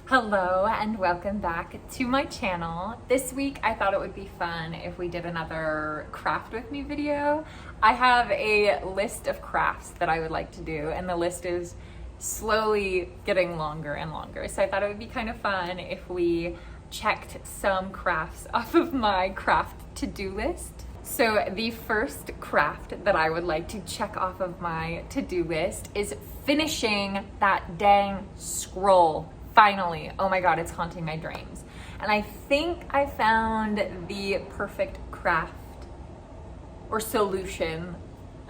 Hello and welcome back to my channel. This week I thought it would be fun if we did another craft with me video. I have a list of crafts that I would like to do, and the list is slowly getting longer and longer. So I thought it would be kind of fun if we checked some crafts off of my craft to-do list. So the first craft that I would like to check off of my to-do list is finishing that dang scroll. Finally, oh my God, it's haunting my dreams. And I think I found the perfect craft or solution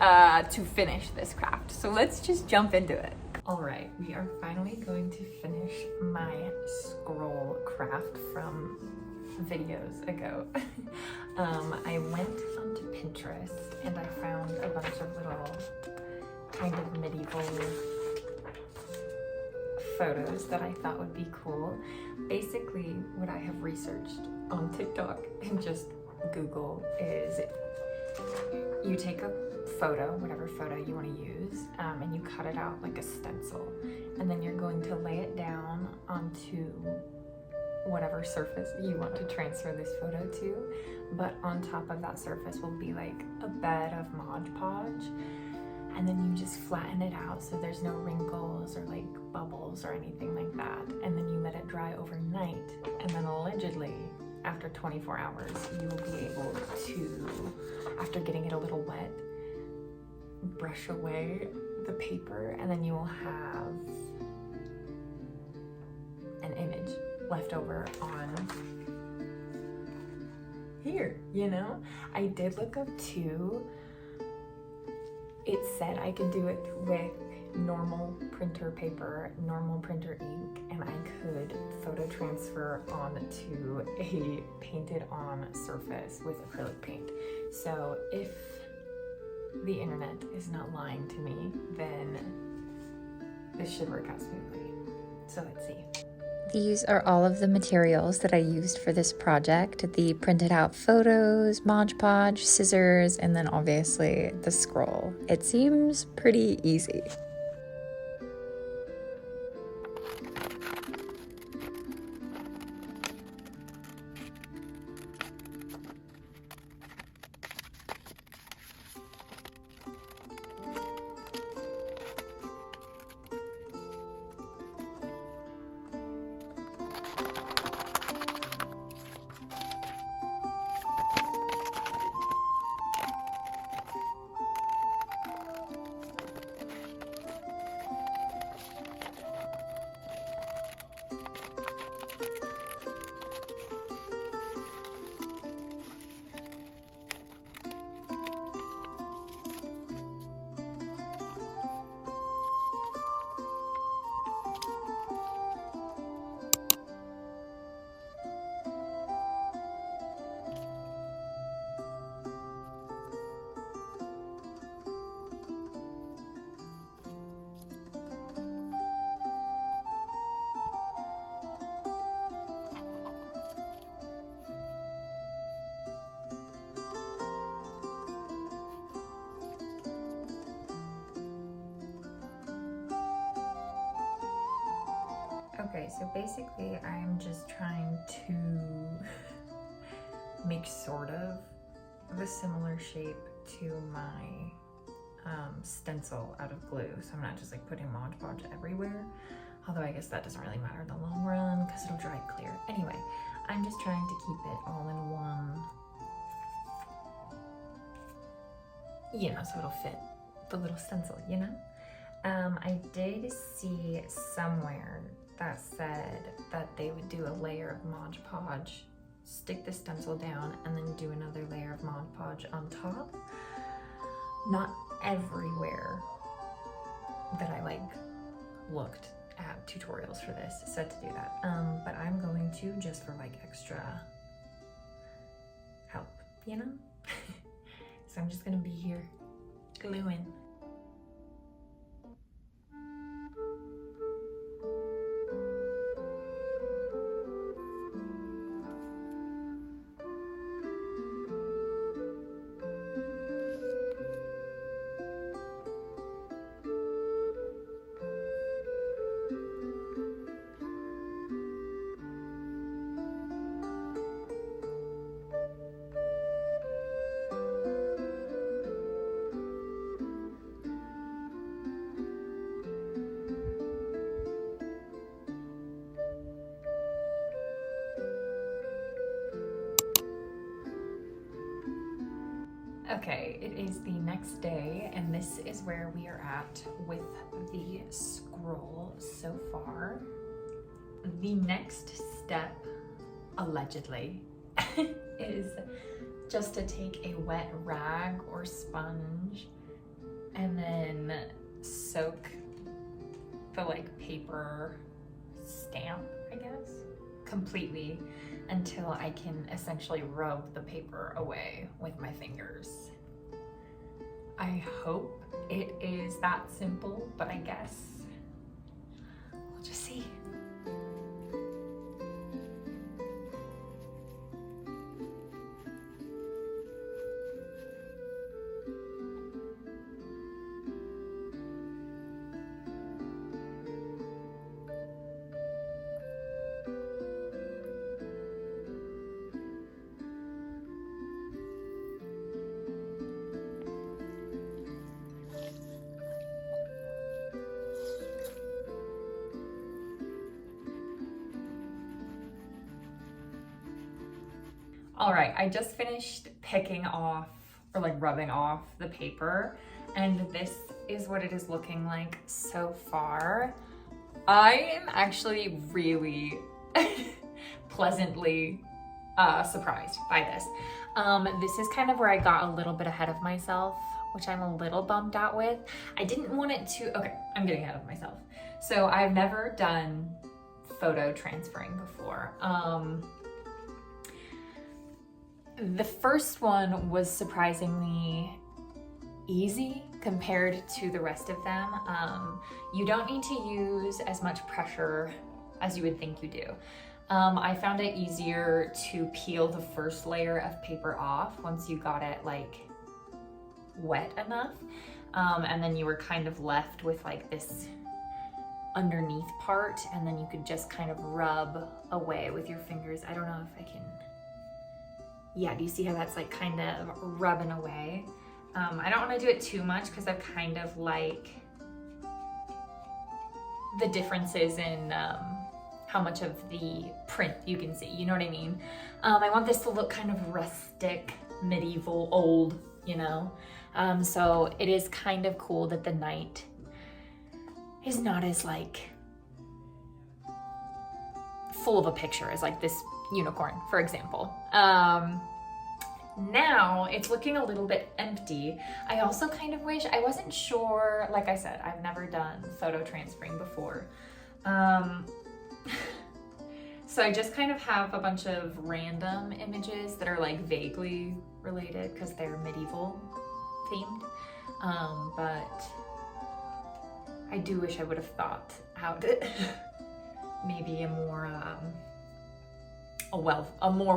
to finish this craft. So let's just jump into it. All right, we are finally going to finish my scroll craft from videos ago. I went onto Pinterest and I found a bunch of little kind of medieval photos that I thought would be cool. Basically, what I have researched on TikTok and just Google is you take a photo, whatever photo you want to use, and you cut it out like a stencil, and then you're going to lay it down onto whatever surface you want to transfer this photo to, but on top of that surface will be like a bed of Mod Podge, and then you just flatten it out so there's no wrinkles or like bubbles or anything like that, and then you let it dry overnight, and then allegedly after 24 hours you will be able to, after getting it a little wet, brush away the paper, and then you will have an image left over on here, you know? I did look up too. It said I could do it with normal printer paper, normal printer ink, and I could photo transfer onto a painted on surface with acrylic paint. So if the internet is not lying to me, then this should work out smoothly. So let's see. These are all of the materials that I used for this project. The printed out photos, Mod Podge, scissors, and then obviously the scroll. It seems pretty easy. Okay, so basically I'm just trying to make sort of a similar shape to my stencil out of glue. So I'm not just like putting Mod Podge everywhere, although I guess that doesn't really matter in the long run because it'll dry clear. Anyway, I'm just trying to keep it all in one, you know, so it'll fit the little stencil, you know? I did see somewhere that said that they would do a layer of Mod Podge, stick the stencil down, and then do another layer of Mod Podge on top. Not everywhere that I like looked at tutorials for this said to do that, but I'm going to just for like extra help, you know? So I'm just gonna be here gluing. Okay, it is the next day, and this is where we are at with the scroll so far. The next step, allegedly, is just to take a wet rag or sponge and then soak the paper stamp, I guess, completely until I can essentially rub the paper away with my fingers. I hope it is that simple, but I guess we'll just see. All right, I just finished picking off or rubbing off the paper, and this is what it is looking like so far. I am actually really pleasantly surprised by this. This is kind of where I got a little bit ahead of myself, which I'm a little bummed out with. I didn't want it to, okay, I'm getting ahead of myself. So I've never done photo transferring before. The first one was surprisingly easy compared to the rest of them. You don't need to use as much pressure as you would think you do. I found it easier to peel the first layer of paper off once you got it wet enough. And then you were kind of left with this underneath part, and then you could just kind of rub away with your fingers. I don't know if I can, yeah, do you see how that's kind of rubbing away? I don't want to do it too much because I kind of like the differences in how much of the print you can see, you know what I mean? I want this to look kind of rustic, medieval, old, you know? So it is kind of cool that the night is not as full of a picture as this unicorn, for example. Now it's looking a little bit empty. I also kind of wish, I wasn't sure, like I said, I've never done photo transferring before. So I just kind of have a bunch of random images that are vaguely related because they're medieval themed. But I do wish I would have thought out maybe a more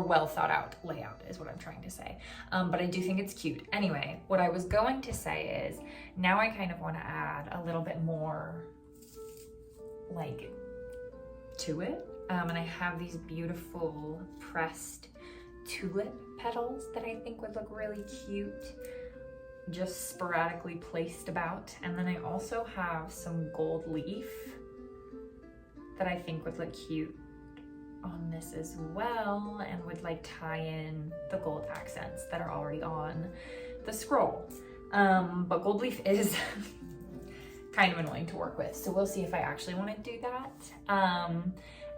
well thought out layout is what I'm trying to say. But I do think it's cute. Anyway, what I was going to say is now I kind of want to add a little bit more to it. And I have these beautiful pressed tulip petals that I think would look really cute, just sporadically placed about. And then I also have some gold leaf that I think would look cute on this as well, and would tie in the gold accents that are already on the scroll. But gold leaf is kind of annoying to work with, so we'll see if I actually want to do that.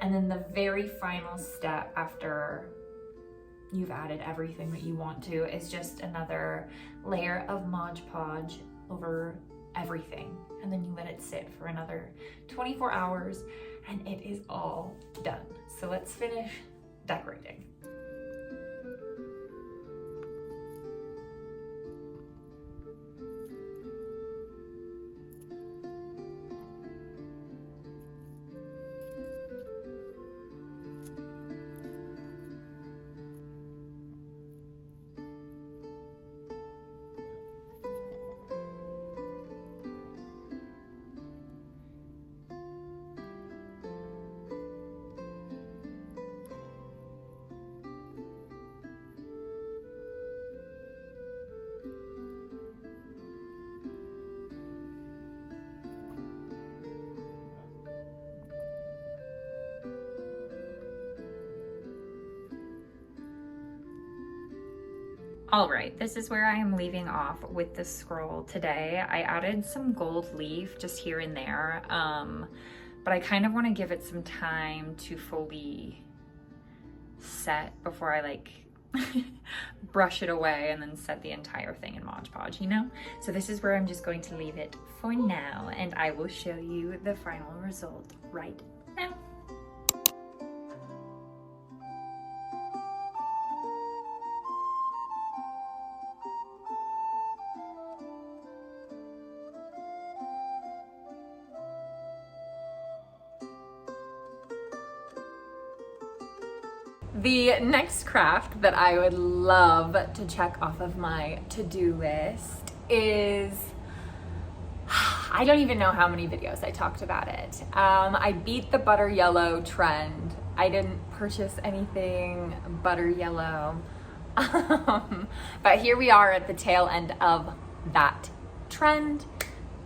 And then the very final step after you've added everything that you want to is just another layer of Mod Podge over everything, and then you let it sit for another 24 hours and it is all done. So let's finish decorating. All right, this is where I am leaving off with the scroll today. I added some gold leaf just here and there, but I kind of want to give it some time to fully set before I like brush it away and then set the entire thing in Mod Podge, you know? So this is where I'm just going to leave it for now, and I will show you the final result right now. The next craft that I would love to check off of my to-do list is, I don't even know how many videos I talked about it. I beat the butter yellow trend. I didn't purchase anything butter yellow. But here we are at the tail end of that trend,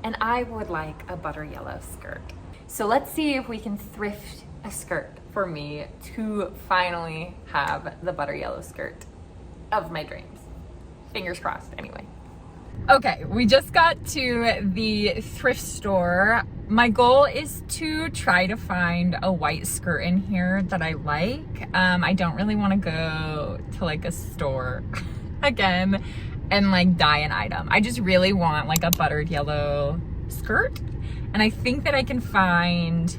and I would like a butter yellow skirt. So let's see if we can thrift a skirt for me to finally have the butter yellow skirt of my dreams. Fingers crossed, anyway. Okay, we just got to the thrift store. My goal is to try to find a white skirt in here that I like. I don't really want to go to like a store again and like dye an item. I just really want like a buttered yellow skirt, and I think that I can find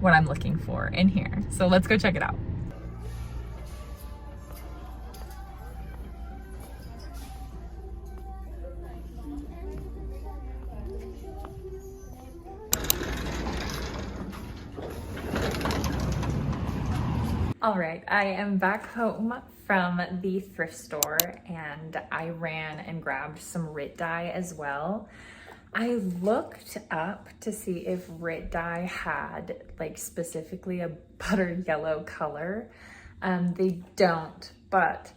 what I'm looking for in here. So let's go check it out. All right, I am back home from the thrift store, and I ran and grabbed some RIT dye as well. I looked up to see if RIT dye had like specifically a buttered yellow color. They don't, but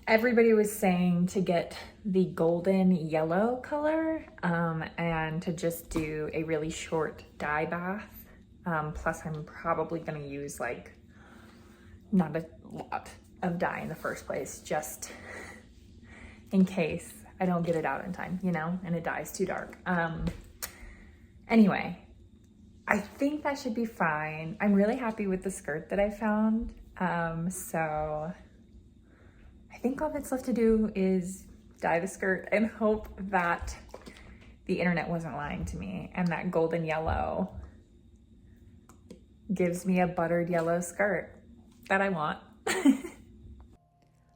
everybody was saying to get the golden yellow color and to just do a really short dye bath. Plus I'm probably gonna use like not a lot of dye in the first place, just in case I don't get it out in time, you know, and it dyes too dark. Anyway, I think that should be fine. I'm really happy with the skirt that I found. So I think all that's left to do is dye the skirt and hope that the internet wasn't lying to me and that golden yellow gives me a buttered yellow skirt that I want.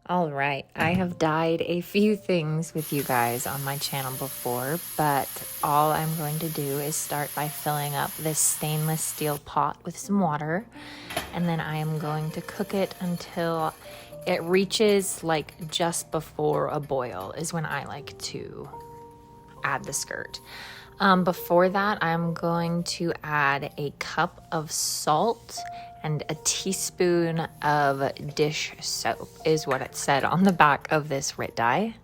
All right, I have dyed a few things with you guys on my channel before, but all I'm going to do is start by filling up this stainless steel pot with some water, and then I am going to cook it until it reaches like just before a boil is when I like to add the skirt. Before that, I'm going to add a cup of salt and a teaspoon of dish soap is what it said on the back of this RIT dye.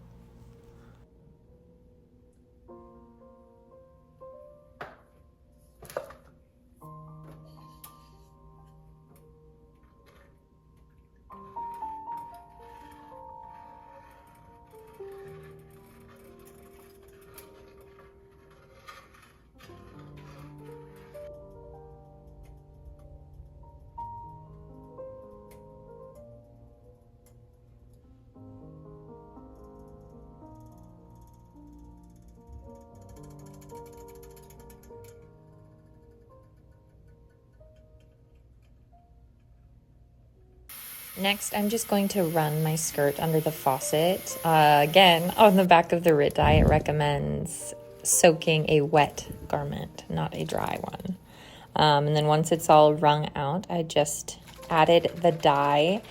Next, I'm just going to run my skirt under the faucet. Again, on the back of the RIT dye, it recommends soaking a wet garment, not a dry one. And then once it's all wrung out, I just added the dye.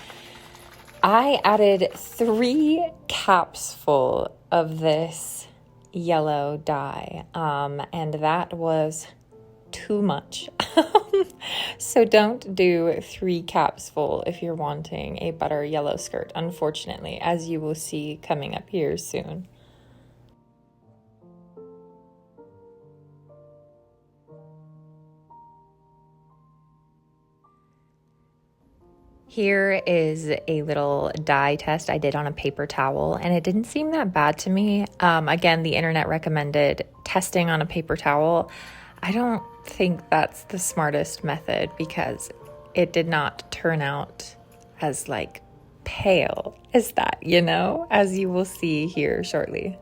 I added 3 caps full of this yellow dye, and that was too much. So don't do 3 caps full if you're wanting a butter yellow skirt, unfortunately, as you will see coming up here soon. Here is a little dye test I did on a paper towel, and it didn't seem that bad to me. Again, the internet recommended testing on a paper towel. I don't think that's the smartest method because it did not turn out as like pale as that, you know, as you will see here shortly.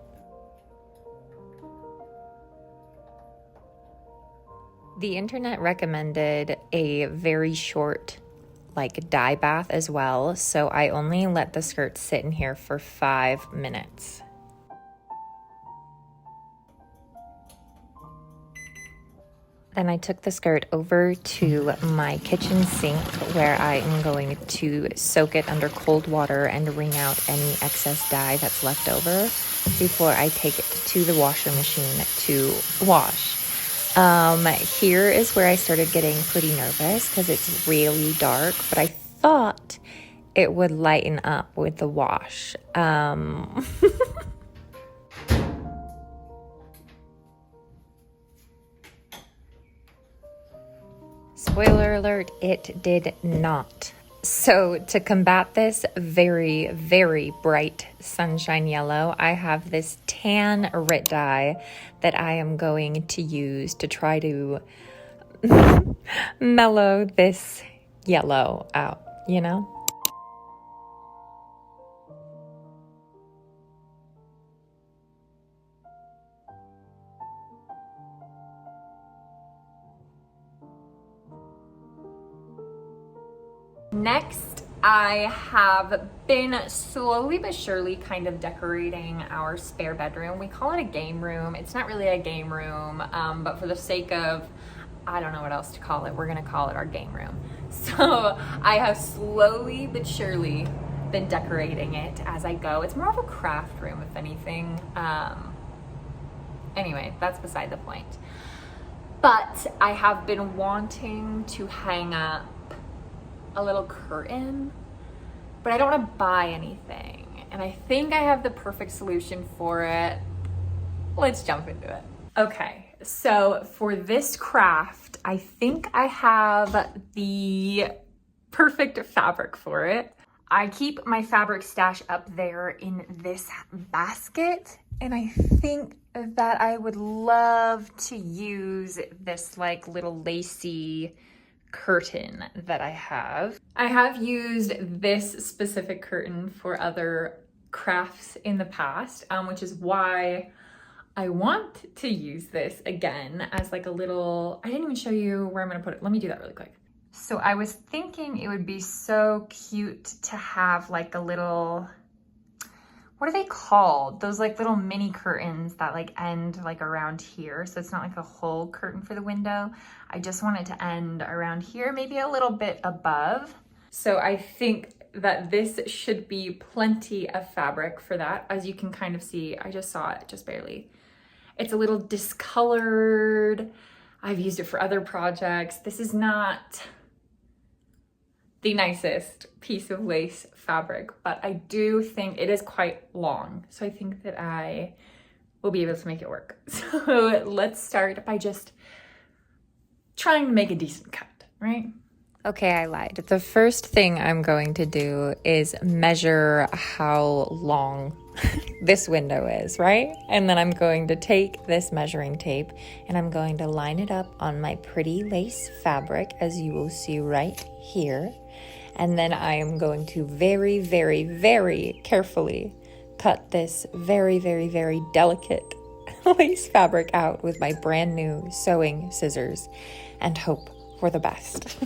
The internet recommended a very short like dye bath as well, so I only let the skirt sit in here for 5 minutes. Then I took the skirt over to my kitchen sink where I am going to soak it under cold water and wring out any excess dye that's left over before I take it to the washer machine to wash. Here is where I started getting pretty nervous because it's really dark, but I thought it would lighten up with the wash. Spoiler alert, it did not. So to combat this very, very bright sunshine yellow, I have this tan RIT dye that I am going to use to try to mellow this yellow out, you know? Next, I have been slowly but surely kind of decorating our spare bedroom. We call it a game room. It's not really a game room, but for the sake of, I don't know what else to call it, we're gonna call it our game room. So I have slowly but surely been decorating it as I go. It's more of a craft room, if anything. Anyway, that's beside the point. But I have been wanting to hang up a little curtain, but I don't want to buy anything, and I think I have the perfect solution for it. Let's jump into it. Okay, so for this craft, I think I have the perfect fabric for it. I keep my fabric stash up there in this basket, and I think that I would love to use this like little lacy curtain that I have. I have used this specific curtain for other crafts in the past, which is why I want to use this again as like a little, I didn't even show you where I'm gonna put it. Let me do that really quick. So I was thinking it would be so cute to have like a little, what are they called? Those like little mini curtains that like end like around here. So it's not like a whole curtain for the window. I just want it to end around here, maybe a little bit above. So I think that this should be plenty of fabric for that. As you can kind of see, I just saw it just barely. It's a little discolored. I've used it for other projects. This is not the nicest piece of lace fabric, but I do think it is quite long. So I think that I will be able to make it work. So let's start by just trying to make a decent cut, right? Okay, I lied. The first thing I'm going to do is measure how long this window is, right? And then I'm going to take this measuring tape and I'm going to line it up on my pretty lace fabric, as you will see right here. And then I am going to very, very, very carefully cut this very, very, very delicate lace fabric out with my brand new sewing scissors and hope for the best.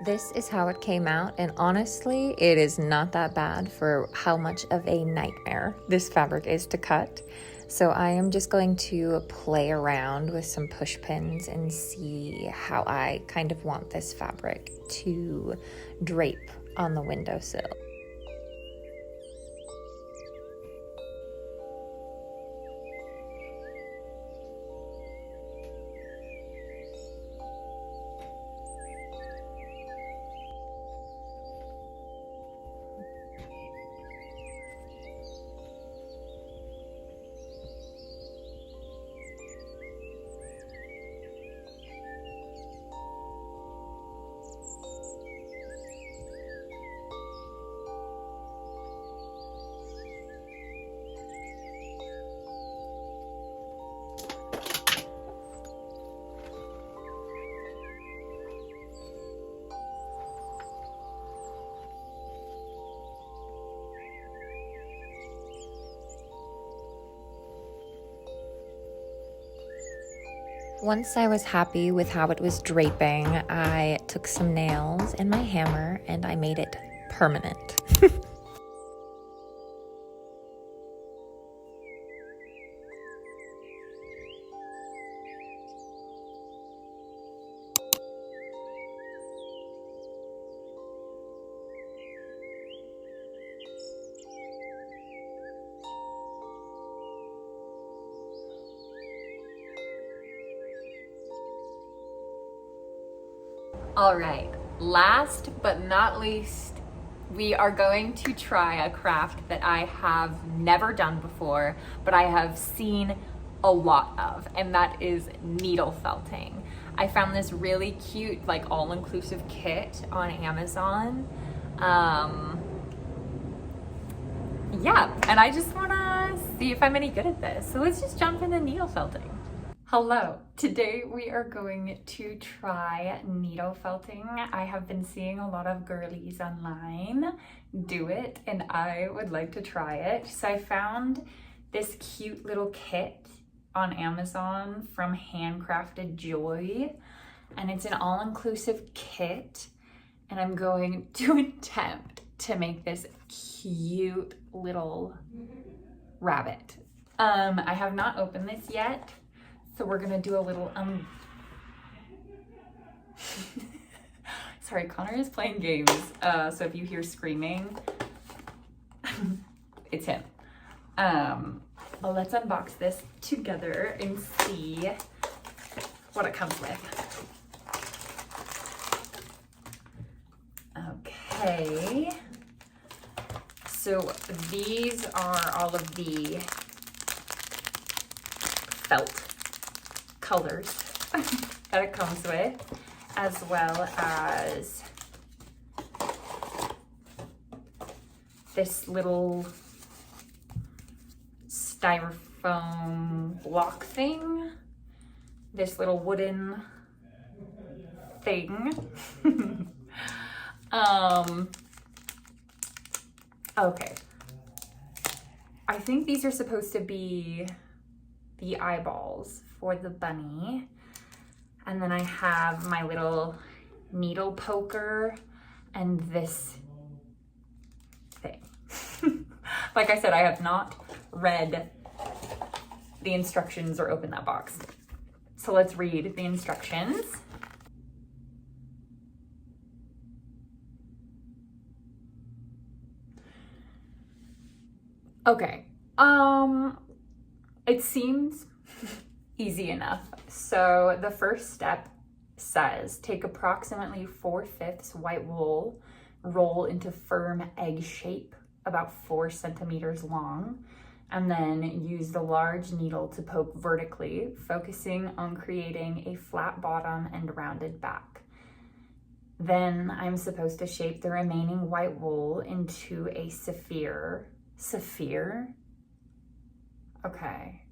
This is how it came out, and honestly, it is not that bad for how much of a nightmare this fabric is to cut. So I am just going to play around with some push pins and see how I kind of want this fabric to drape on the windowsill. Once I was happy with how it was draping, I took some nails and my hammer and I made it permanent. All right, last but not least, we are going to try a craft that I have never done before, but I have seen a lot of, and that is needle felting. I found this really cute, like all-inclusive kit on Amazon. Yeah, and I just wanna see if I'm any good at this. So let's just jump into needle felting. Hello, today we are going to try needle felting. I have been seeing a lot of girlies online do it and I would like to try it. So I found this cute little kit on Amazon from Handcrafted Joy, and it's an all-inclusive kit, and I'm going to attempt to make this cute little rabbit. I have not opened this yet. So we're gonna do a little, sorry, Connor is playing games. So if you hear screaming, it's him. Well, let's unbox this together and see what it comes with. Okay. So these are all of the felt colors that it comes with, as well as this little styrofoam block thing, this little wooden thing. Okay. I think these are supposed to be the eyeballs for the bunny. And then I have my little needle poker and this thing. Like I said, I have not read the instructions or opened that box. So let's read the instructions. Okay, it seems easy enough. So the first step says, take approximately 4/5 white wool, roll into firm egg shape, about 4 centimeters long, and then use the large needle to poke vertically, focusing on creating a flat bottom and rounded back. Then I'm supposed to shape the remaining white wool into a sphere. Okay.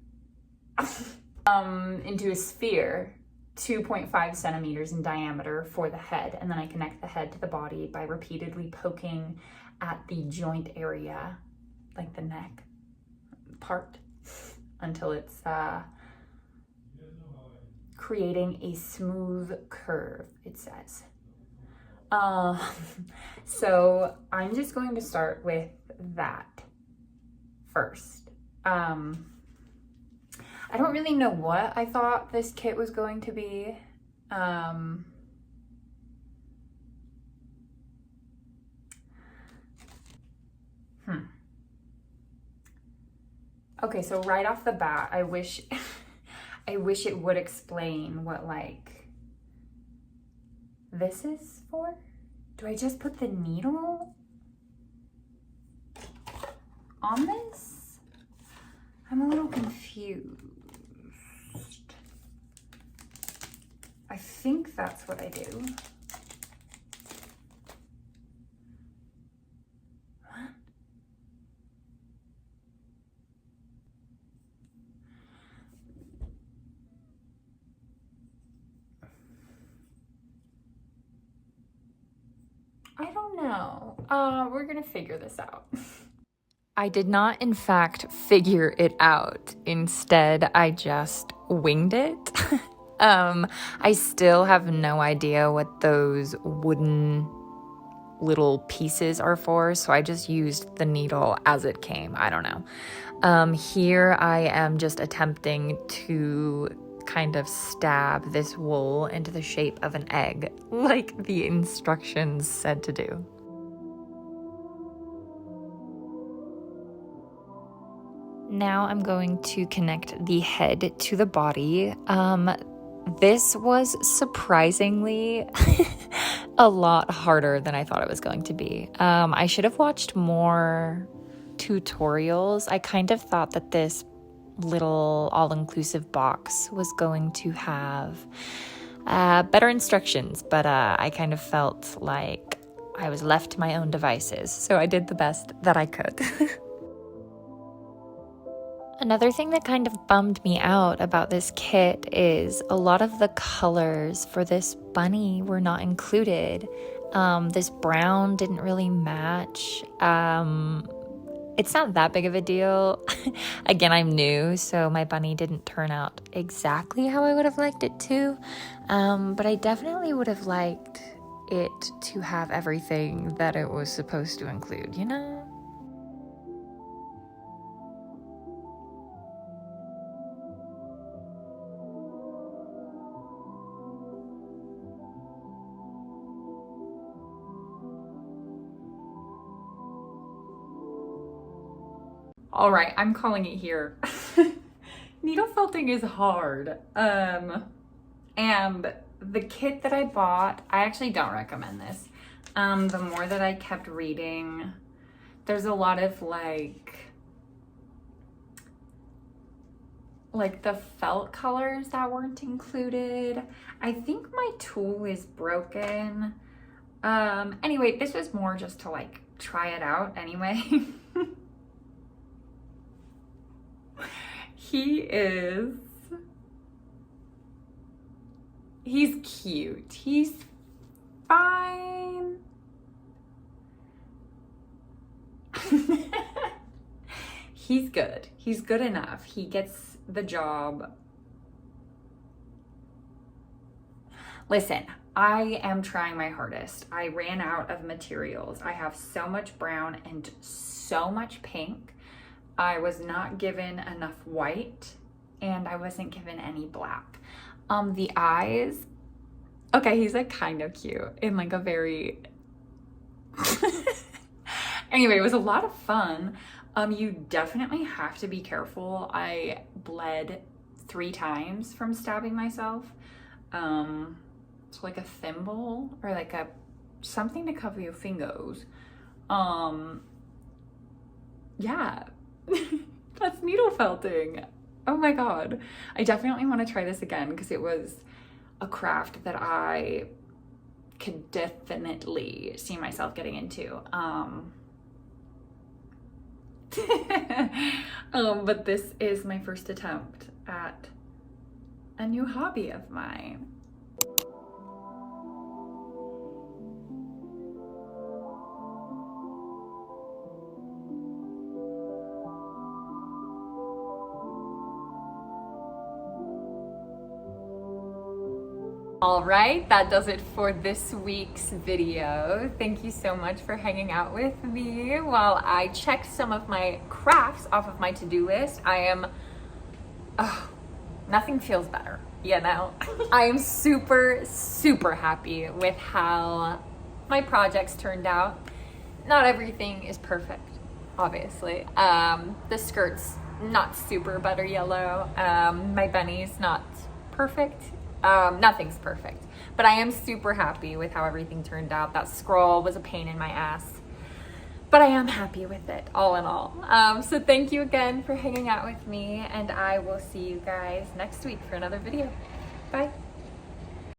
Into a sphere 2.5 centimeters in diameter for the head, and then I connect the head to the body by repeatedly poking at the joint area, like the neck part, until it's creating a smooth curve, it says. So I'm just going to start with that first. I don't really know what I thought this kit was going to be. Okay, so right off the bat, I wish it would explain what like this is for. Do I just put the needle on this? I'm a little confused. I think that's what I do. What? I don't know. We're gonna figure this out. I did not, in fact, figure it out. Instead, I just winged it. I still have no idea what those wooden little pieces are for, so I just used the needle as it came. I don't know. Here I am just attempting to kind of stab this wool into the shape of an egg, like the instructions said to do. Now I'm going to connect the head to the body. This was surprisingly a lot harder than I thought it was going to be. I should have watched more tutorials. I kind of thought that this little all-inclusive box was going to have better instructions, but I kind of felt like I was left to my own devices, so I did the best that I could. Another thing that kind of bummed me out about this kit is a lot of the colors for this bunny were not included. This brown didn't really match. It's not that big of a deal. Again, I'm new, so my bunny didn't turn out exactly how I would have liked it to. But I definitely would have liked it to have everything that it was supposed to include, you know? All right, I'm calling it here. Needle felting is hard. And the kit that I bought, I actually don't recommend this. The more that I kept reading, there's a lot of like the felt colors that weren't included. I think my tool is broken. Anyway, this was more just to like try it out anyway. He's cute. He's fine. He's good. He's good enough. He gets the job. Listen, I am trying my hardest. I ran out of materials. I have so much brown and so much pink. I was not given enough white and I wasn't given any black. The eyes, okay, he's like kind of cute in like a very, anyway, it was a lot of fun. You definitely have to be careful. I bled 3 times from stabbing myself. So like a thimble or like something to cover your fingers. Yeah. That's needle felting. Oh my god. I definitely want to try this again because it was a craft that I could definitely see myself getting into. But this is my first attempt at a new hobby of mine. All right, that does it for this week's video. Thank you so much for hanging out with me while I checked some of my crafts off of my to-do list. I am Nothing feels better, you know? I am super, super happy with how my projects turned out. Not everything is perfect, obviously. The skirt's not super butter yellow. My bunny's not perfect. Nothing's perfect. But I am super happy with how everything turned out. That scroll was a pain in my ass. But I am happy with it, all in all. So thank you again for hanging out with me, and I will see you guys next week for another video. Bye.